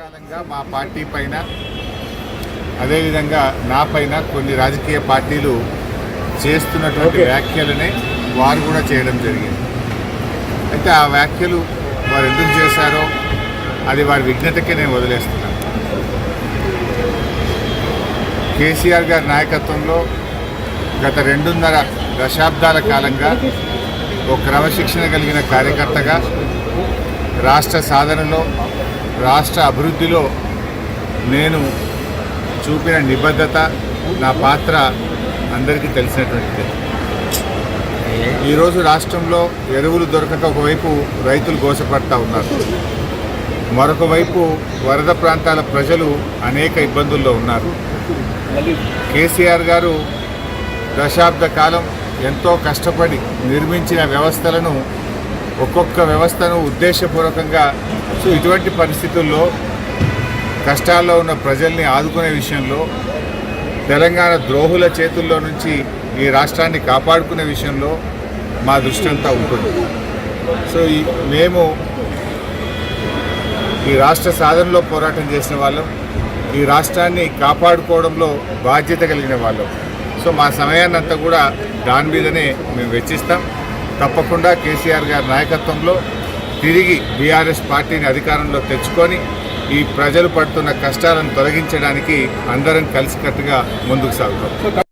కాలంగా మా పార్టీ పైన అదేవిధంగా నా పైన కొన్ని రాజకీయ పార్టీలు చేస్తున్నటువంటి వ్యాఖ్యలనే వారు కూడా చేయడం జరిగింది. అయితే ఆ వ్యాఖ్యలు వారు ఎందుకు చేశారో అది వారి విజ్ఞతకే నేను వదిలేస్తున్నాను. కేసీఆర్ గారి నాయకత్వంలో గత 2.5 దశాబ్దాల కాలంగా ఒక క్రమశిక్షణ కలిగిన కార్యకర్తగా రాష్ట్ర సాధనలో, రాష్ట్ర అభివృద్ధిలో నేను చూపిన నిబద్ధత, నా పాత్ర అందరికీ తెలిసినటువంటిది. ఈరోజు రాష్ట్రంలో ఎరువులు దొరకక ఒకవైపు రైతులు గోసపడతా ఉన్నారు, మరొక వైపు వరద ప్రాంతాల ప్రజలు అనేక ఇబ్బందుల్లో ఉన్నారు. కేసీఆర్ గారు దశాబ్ద కాలం ఎంతో కష్టపడి నిర్మించిన వ్యవస్థలను, ఒక్కొక్క వ్యవస్థను ఉద్దేశపూర్వకంగా ఇటువంటి పరిస్థితుల్లో కష్టాల్లో ఉన్న ప్రజల్ని ఆదుకునే విషయంలో, తెలంగాణ ద్రోహుల చేతుల్లో నుంచి ఈ రాష్ట్రాన్ని కాపాడుకునే విషయంలో మా దృష్టి అంతా ఉంటుంది. మేము ఈ రాష్ట్ర సాధనలో పోరాటం చేసిన వాళ్ళం, ఈ రాష్ట్రాన్ని కాపాడుకోవడంలో బాధ్యత కలిగిన వాళ్ళం. మా సమయాన్ని అంతా కూడా దాని మీదనే మేము వెచ్చిస్తాం. తప్పకుండా కేసీఆర్ గారి నాయకత్వంలో తిరిగి బీఆర్ఎస్ పార్టీని అధికారంలో తెచ్చుకొని ఈ ప్రజలు పడుతున్న కష్టాలను తొలగించడానికి అందరం కలిసికట్టుగా ముందుకు సాగుతాం.